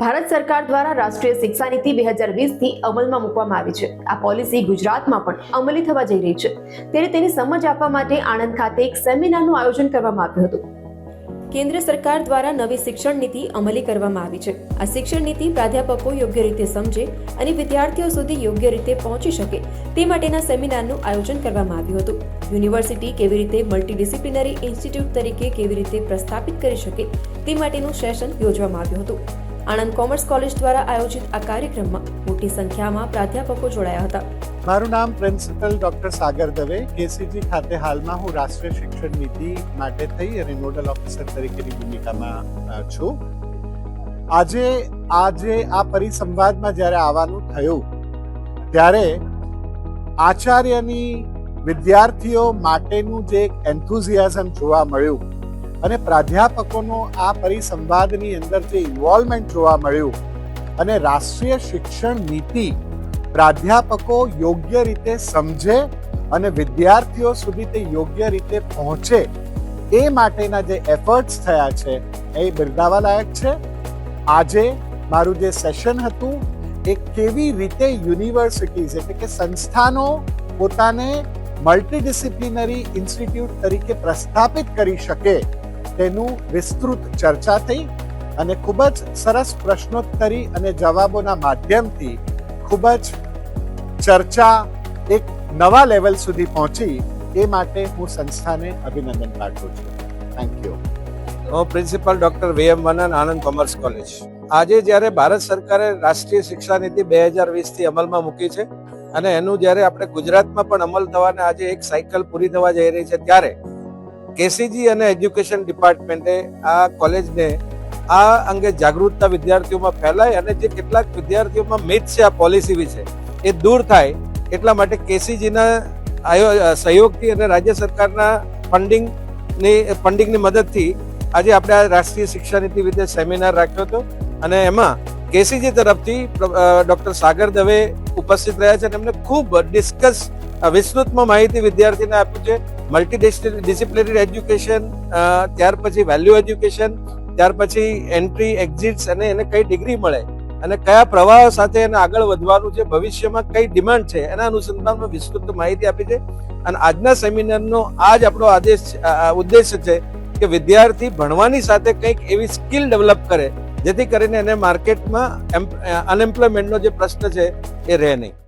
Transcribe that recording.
ભારત સરકાર દ્વારા રાષ્ટ્રીય શિક્ષા નીતિ 2020 થી અમલમાં મૂકવામાં આવી છે। આ પોલિસી ગુજરાતમાં પણ અમલી થવા જઈ રહી છે, ત્યારે તેની સમજ આપવા માટે આણંદ ખાતે એક સેમિનારનું આયોજન કરવામાં આવ્યું હતું। કેન્દ્ર સરકાર દ્વારા નવી શિક્ષણ નીતિ અમલી કરવામાં આવી છે। આ શિક્ષણ નીતિ પ્રાધ્યાપકો યોગ્ય રીતે સમજે અને વિદ્યાર્થીઓ સુધી યોગ્ય રીતે પહોંચી શકે તે માટેના સેમિનારનું આયોજન કરવામાં આવ્યું હતું। યુનિવર્સિટી કેવી રીતે મલ્ટીડિસિપ્લિનરી ઇન્સ્ટિટ્યૂટ તરીકે કેવી રીતે પ્રસ્થાપિત કરી શકે તે માટેનું સેશન યોજવામાં આવ્યું હતું। આણંદ કોમર્સ કોલેજ દ્વારા આયોજિત આ કાર્યક્રમમાં મોટી સંખ્યામાં પ્રાધ્યાપકો જોડાયા હતા। મારું નામ પ્રિન્સિપલ ડોક્ટર સાગર દવે, કેસીજી ખાતે હાલમાં હું રાષ્ટ્રીય શિક્ષણ નીતિ માટે થઈ અને નોડલ ઓફિસર તરીકેની ભૂમિકામાં છું। આજે આ પરિસંવાદમાં જ્યારે આવવાનું થયું ત્યારે આચાર્યની વિદ્યાર્થીઓ માટેનું જે એક એન્થુઝિયાઝમ જોવા મળ્યું અને પ્રાધ્યાપકોનો આ પરિસંવાદની અંદર જે ઇન્વોલ્વમેન્ટ જોવા મળ્યું અને રાષ્ટ્રીય શિક્ષણ નીતિ પ્રાધ્યાપકો યોગ્ય રીતે સમજે અને વિદ્યાર્થીઓ સુધી તે યોગ્ય રીતે પહોંચે એ માટેના જે એફર્ટ્સ થયા છે એ બિરદાવવા લાયક છે। આજે મારું જે સેશન હતું એ કેવી રીતે યુનિવર્સિટીઝ એટલે કે સંસ્થાનો પોતાને મલ્ટીડિસિપ્લિનરી ઇન્સ્ટિટ્યૂટ તરીકે પ્રસ્થાપિત કરી શકે તેનું વિસ્તૃત ચર્ચા થઈ અને ખૂબ જ સરસ પ્રશ્નોત્તરી અને જવાબોના માધ્યમથી ખૂબ જ ચર્ચા એક નવા લેવલ સુધી પહોંચી એ માટે હું સંસ્થાને અભિનંદન પાઠવું છું। Thank you. હું principal doctor VM Vanan, Anand commerce college. આજે જ્યારે ભારત સરકારે રાષ્ટ્રીય શિક્ષા નીતિ 2020 થી અમલમાં મૂકી છે અને એનું જ્યારે આપણે ગુજરાતમાં પણ અમલ થવાને આજે એક સાયકલ પૂરી થવા જઈ રહી છે, ત્યારે કેસીજી અને એજ્યુકેશન ડિપાર્ટમેન્ટે આ કોલેજને આ અંગે જાગૃતતા વિદ્યાર્થીઓમાં ફેલાય અને જે કેટલાક વિદ્યાર્થીઓમાં મિથ છે આ પોલિસી વિશે એ દૂર થાય એટલા માટે કેસીજીના સહયોગથી અને રાજ્ય સરકારના ફંડિંગની મદદથી આજે આપણે આ રાષ્ટ્રીય શિક્ષા નીતિ વિશે સેમિનાર રાખ્યો હતો અને એમાં કેસીજી તરફથી ડોક્ટર સાગર દવે ઉપસ્થિત રહ્યા છે અને એમને ખૂબ વિસ્તૃતમાં માહિતી વિદ્યાર્થીને આપ્યું છે। મલ્ટીડિસિપ્લિનરી એજ્યુકેશન, ત્યાર પછી વેલ્યુ એજ્યુકેશન, ત્યાર પછી એન્ટ્રી એક્ઝિટ્સ અને એને કઈ ડિગ્રી મળે અને કયા પ્રવાહ સાથે એને આગળ વધવાનું છે, ભવિષ્યમાં કઈ ડિમાન્ડ છે એના અનુસંધાનમાં વિસ્તૃત માહિતી આપી છે। અને આજના સેમિનારનો આ જ આપણો ઉદ્દેશ છે કે વિદ્યાર્થી ભણવાની સાથે કંઈક એવી સ્કિલ ડેવલપ કરે જેથી કરીને એને માર્કેટમાં અનએમ્પ્લોયમેન્ટનો જે પ્રશ્ન છે એ રહે નહીં।